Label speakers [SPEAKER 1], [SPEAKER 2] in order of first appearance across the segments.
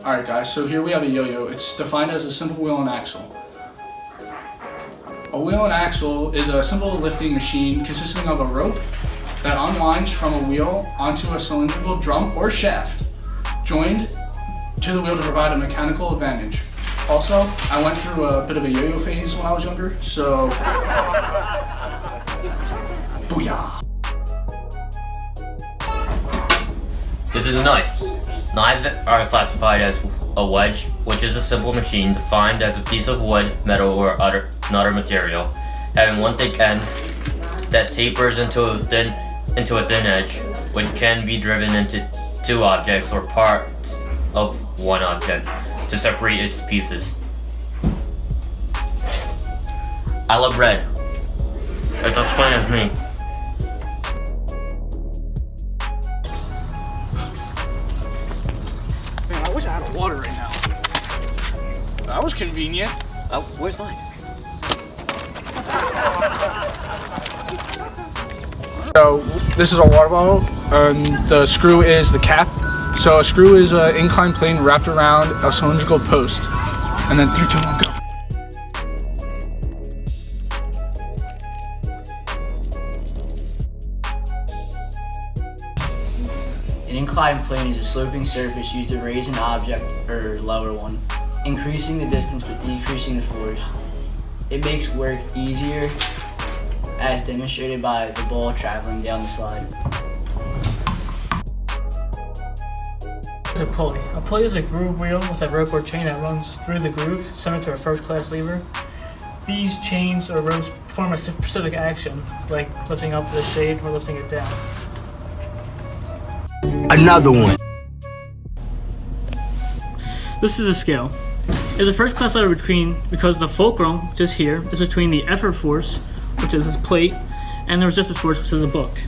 [SPEAKER 1] Alright guys, so here we have a yo-yo. It's defined as a simple wheel and axle. A wheel and axle is a simple lifting machine consisting of a rope that unwinds from a wheel onto a cylindrical drum or shaft, joined to the wheel to provide a mechanical advantage. Also, I went through a bit of a yo-yo phase when I was younger, so booyah!
[SPEAKER 2] This is a knife. Knives are classified as a wedge, which is a simple machine defined as a piece of wood, metal, or another material, having one thick end that tapers into a thin edge, which can be driven into two objects or parts of one object to separate its pieces. I love red. It's as fun as me.
[SPEAKER 1] Man, I wish I had a water right now. That was convenient.
[SPEAKER 2] Oh, where's mine?
[SPEAKER 1] So this is a water bottle, and the screw is the cap. So a screw is an inclined plane wrapped around a cylindrical post, and then 3, 2, 1, go.
[SPEAKER 3] An inclined plane is a sloping surface used to raise an object or lower one, increasing the distance but decreasing the force. It makes work easier, as demonstrated by the ball traveling down the slide.
[SPEAKER 4] A pulley. A pulley is a groove wheel with a rope or chain that runs through the groove, similar to a first-class lever. These chains or ropes perform a specific action, like lifting up the shade or lifting it down.
[SPEAKER 5] Another one.
[SPEAKER 4] This is a scale. It's a first-class lever because the fulcrum, which is here, is between the effort force, which is this plate, and the resistance force, which is the book.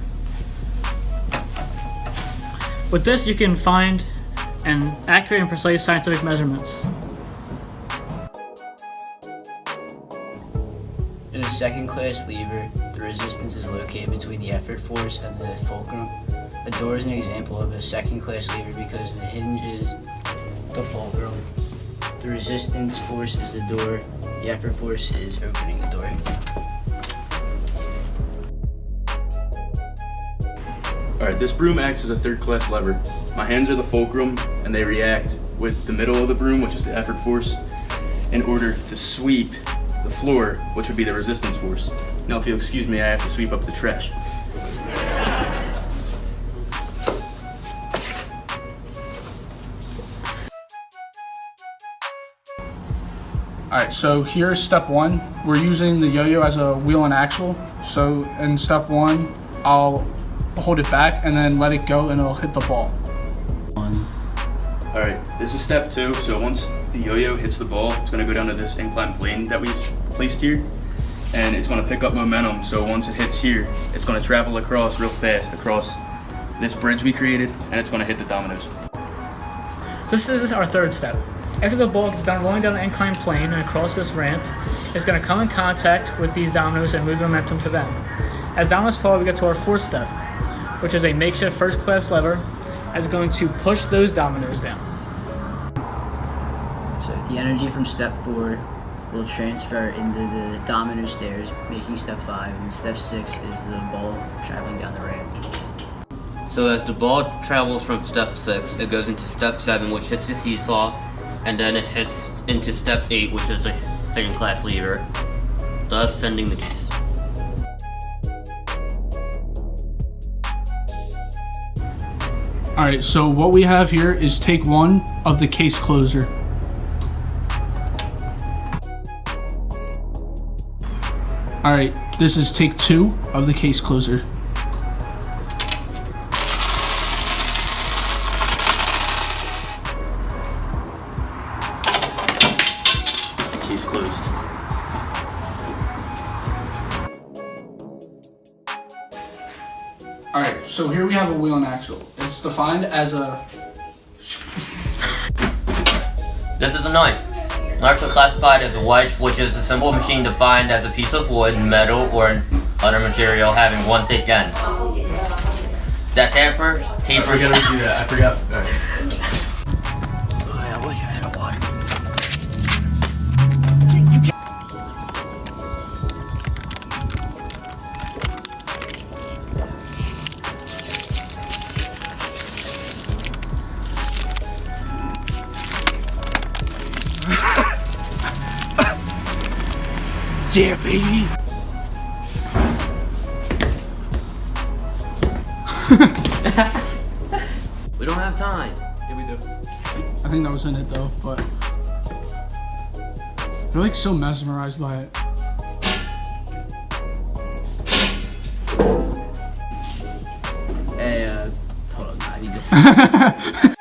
[SPEAKER 4] With this, you can find and accurate and precise scientific measurements.
[SPEAKER 3] In a second-class lever, the resistance is located between the effort force and the fulcrum. A door is an example of a second-class lever because the hinge is the fulcrum. The resistance force is the door. The effort force is opening the door.
[SPEAKER 6] Alright, this broom acts as a third-class lever. My hands are the fulcrum, and they react with the middle of the broom, which is the effort force, in order to sweep the floor, which would be the resistance force. Now, if you'll excuse me, I have to sweep up the trash.
[SPEAKER 1] Alright, so here's step 1. We're using the yo-yo as a wheel and axle. So in step 1, I'll hold it back and then let it go and it'll hit the ball.
[SPEAKER 6] Alright, this is step 2. So once the yo-yo hits the ball, it's going to go down to this inclined plane that we placed here, and it's going to pick up momentum. So once it hits here, it's going to travel across real fast across this bridge we created, and it's going to hit the dominoes.
[SPEAKER 4] This is our third step. After the ball gets done rolling down the inclined plane and across this ramp, it's going to come in contact with these dominoes and move momentum to them. As dominoes fall, we get to our fourth step, which is a makeshift first-class lever that's going to push those dominoes down.
[SPEAKER 3] So the energy from step 4 will transfer into the domino stairs, making step 5, and step 6 is the ball traveling down the ramp.
[SPEAKER 2] So as the ball travels from step 6, it goes into step 7, which hits the seesaw, and then it hits into step 8, which is a second-class lever, thus sending the case.
[SPEAKER 1] Alright, so what we have here is take 1 of the case closer. Alright, this is take 2 of the case closer.
[SPEAKER 6] Case closed.
[SPEAKER 1] Alright, so here we have a wheel and axle. It's defined as a...
[SPEAKER 2] This is a knife. Knives are classified as a wedge, which is a simple machine defined as a piece of wood, metal, or other material having one thick end. That tapers.
[SPEAKER 6] I forgot to do that. I forgot. All right.
[SPEAKER 5] Oh, yeah, what?
[SPEAKER 1] Yeah, baby.
[SPEAKER 2] We don't have time.
[SPEAKER 6] Yeah, we do.
[SPEAKER 1] I think that was in it though, but you're like so mesmerized by it.
[SPEAKER 3] Hey, hold on, I need to.